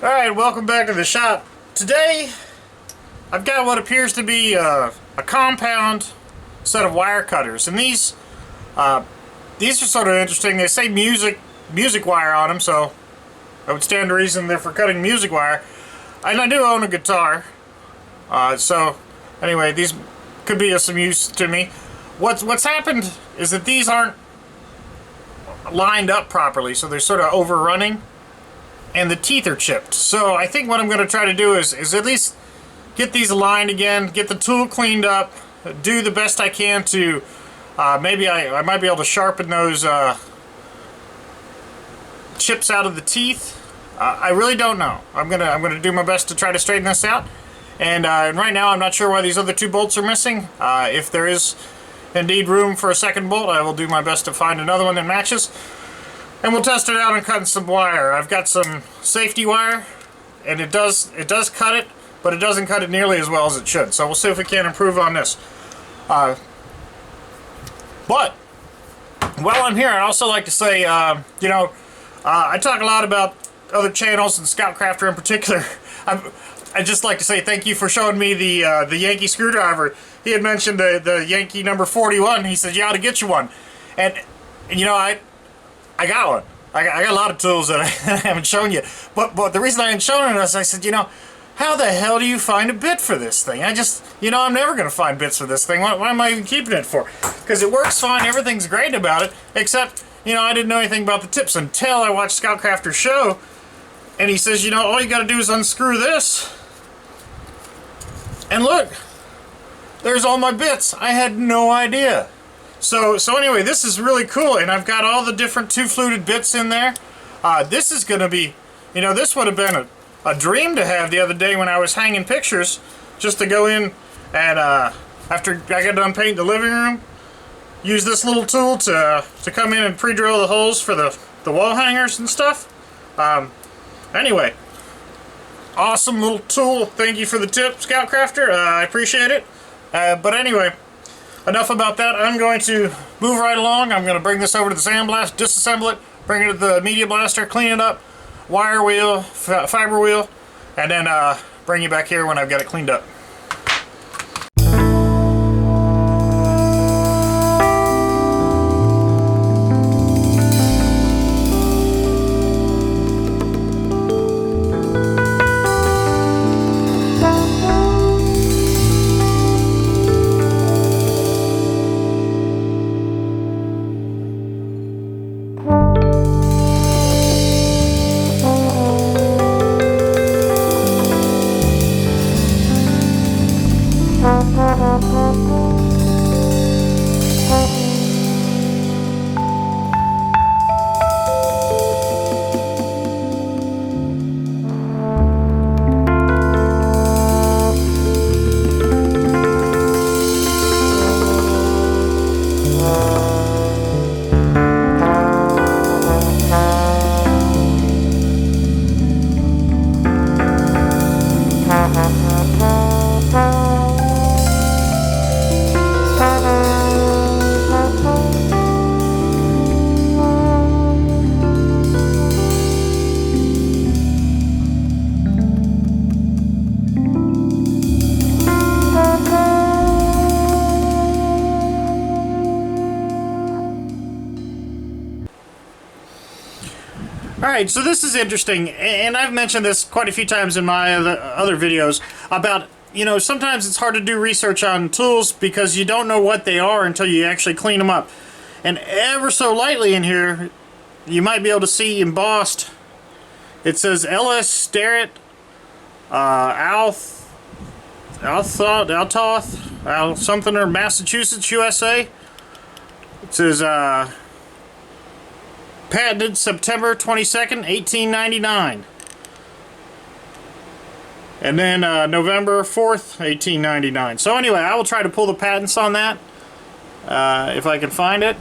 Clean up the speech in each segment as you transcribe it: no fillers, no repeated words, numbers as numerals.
Alright, welcome back to the shop. Today, I've got what appears to be a compound set of wire cutters. And these are sort of interesting. They say music wire on them, so I would stand to reason they're for cutting music wire. And I do own a guitar. So, anyway, these could be of some use to me. What's happened is that these aren't lined up properly, so they're sort of overrunning. And the teeth are chipped. So I think what I'm going to try to do is at least get these aligned again, get the tool cleaned up, do the best I can to maybe I might be able to sharpen those chips out of the teeth. I really don't know. I'm gonna do my best to try to straighten this out. And right now I'm not sure why these other two bolts are missing. If there is indeed room for a second bolt, I will do my best to find another one that matches. And we'll test it out and cut some wire. I've got some safety wire, and it does cut it, but it doesn't cut it nearly as well as it should. So we'll see if we can improve on this. But while I'm here, I'd also like to say, I talk a lot about other channels and Scoutcrafter in particular. I'd just like to say thank you for showing me the Yankee screwdriver. He had mentioned the Yankee number 41. He said you ought to get you one, and you know I got one. I got a lot of tools that I haven't shown you. But the reason I hadn't shown it is I said, how the hell do you find a bit for this thing? I'm never going to find bits for this thing. Why am I even keeping it for? Because it works fine. Everything's great about it. Except, I didn't know anything about the tips until I watched Scoutcrafter's show. And he says, all you got to do is unscrew this. And look, there's all my bits. I had no idea. So anyway, this is really cool, and I've got all the different two-fluted bits in there. This is going to be, this would have been a dream to have the other day when I was hanging pictures, just to go in and, after I got done painting the living room, use this little tool to come in and pre-drill the holes for the wall hangers and stuff. Anyway, awesome little tool. Thank you for the tip, Scoutcrafter. I appreciate it. But anyway, enough about that. I'm going to move right along. I'm going to bring this over to the sandblast, disassemble it, bring it to the media blaster, clean it up, wire wheel, fiber wheel, and then bring you back here when I've got it cleaned up. Alright, so this is interesting, and I've mentioned this quite a few times in my other videos about, sometimes it's hard to do research on tools because you don't know what they are until you actually clean them up. And ever so lightly in here, you might be able to see embossed, it says LS Starrett, something, or Massachusetts, USA. It says, patented September 22nd, 1899. And then November 4th, 1899. So anyway, I will try to pull the patents on that if I can find it.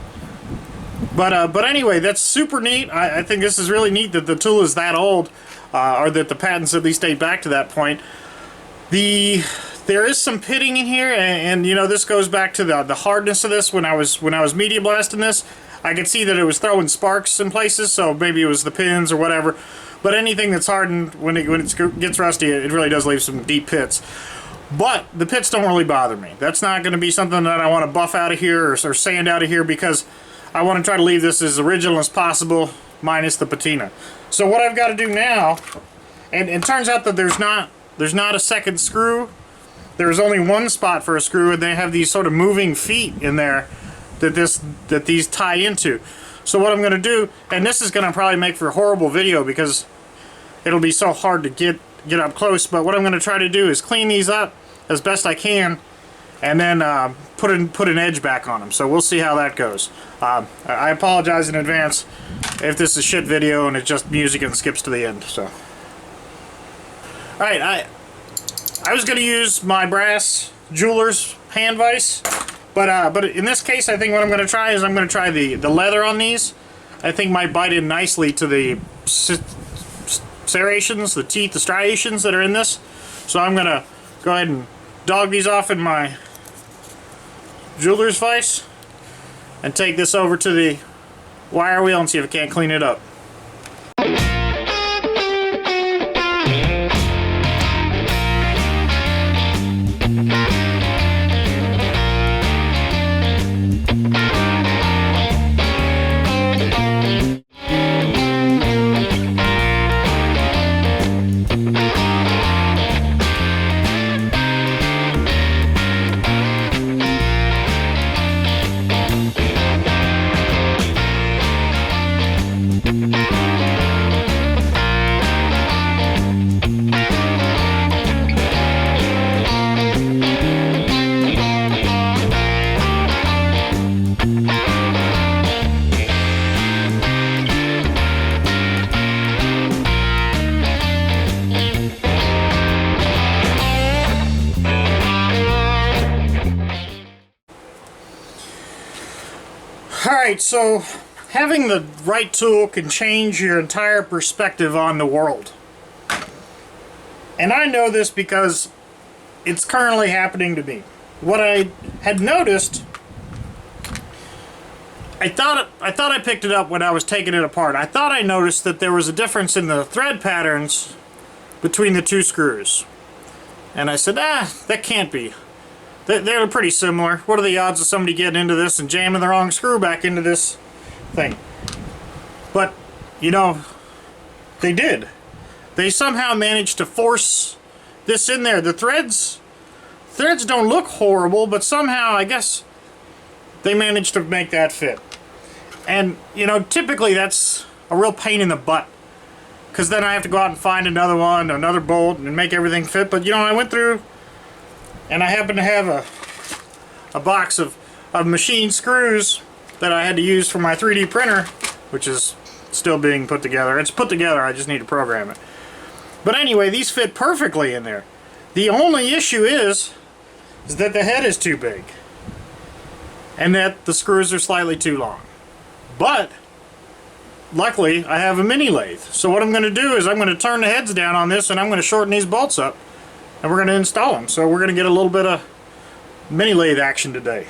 But anyway, that's super neat. I think this is really neat that the tool is that old, or that the patents at least date back to that point. There is some pitting in here, and this goes back to the hardness of this. When I was media blasting this, I could see that it was throwing sparks in places, so maybe it was the pins or whatever. But anything that's hardened, when it gets rusty, it really does leave some deep pits. But the pits don't really bother me. That's not going to be something that I want to buff out of here or sand out of here, because I want to try to leave this as original as possible, minus the patina. So what I've got to do now, and it turns out that there's not a second screw. There's only one spot for a screw, and they have these sort of moving feet in there that these tie into. So what I'm going to do, and this is going to probably make for a horrible video because it'll be so hard to get up close, but what I'm going to try to do is clean these up as best I can, and then put an edge back on them. So we'll see how that goes. I apologize in advance if this is a shit video and it's just music and skips to the end. So, all right, I was going to use my brass jeweler's hand vise. But in this case, I think what I'm going to try is I'm going to try the leather on these. I think might bite in nicely to the serrations, the teeth, the striations that are in this. So I'm going to go ahead and dog these off in my jeweler's vise and take this over to the wire wheel and see if I can't clean it up. Alright, so having the right tool can change your entire perspective on the world. And I know this because it's currently happening to me. What I had noticed, I thought I picked it up when I was taking it apart. I thought I noticed that there was a difference in the thread patterns between the two screws. And I said, that can't be. They're pretty similar. What are the odds of somebody getting into this and jamming the wrong screw back into this thing? But, you know, they did. They somehow managed to force this in there. The threads don't look horrible, but somehow, I guess, they managed to make that fit. And, you know, typically that's a real pain in the butt, because then I have to go out and find another one, another bolt, and make everything fit. But, you know, I went through, and I happen to have a box of machined screws that I had to use for my 3D printer, which is still being put together. It's put together, I just need to program it. But anyway, these fit perfectly in there. The only issue is that the head is too big, and that the screws are slightly too long. But luckily, I have a mini lathe. So what I'm going to do is I'm going to turn the heads down on this, and I'm going to shorten these bolts up, and we're going to install them. So we're going to get a little bit of mini lathe action today.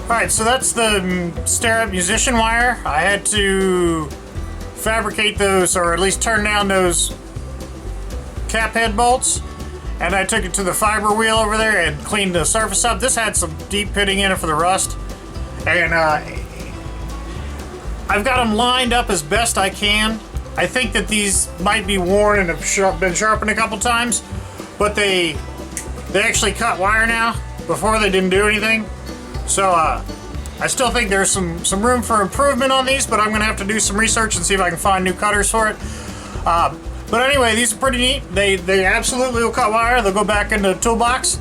Alright, so that's the Starrett musician wire. I had to fabricate those, or at least turn down those cap head bolts, and I took it to the fiber wheel over there and cleaned the surface up. This had some deep pitting in it for the rust, and I've got them lined up as best I can. I think that these might be worn and have been sharpened a couple times, but they actually cut wire now. Before they didn't do anything. So I still think there's some room for improvement on these, but I'm going to have to do some research and see if I can find new cutters for it. But anyway, these are pretty neat. They absolutely will cut wire. They'll go back into the toolbox.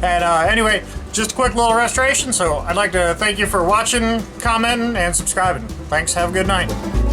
And anyway, just a quick little restoration. So I'd like to thank you for watching, commenting, and subscribing. Thanks. Have a good night.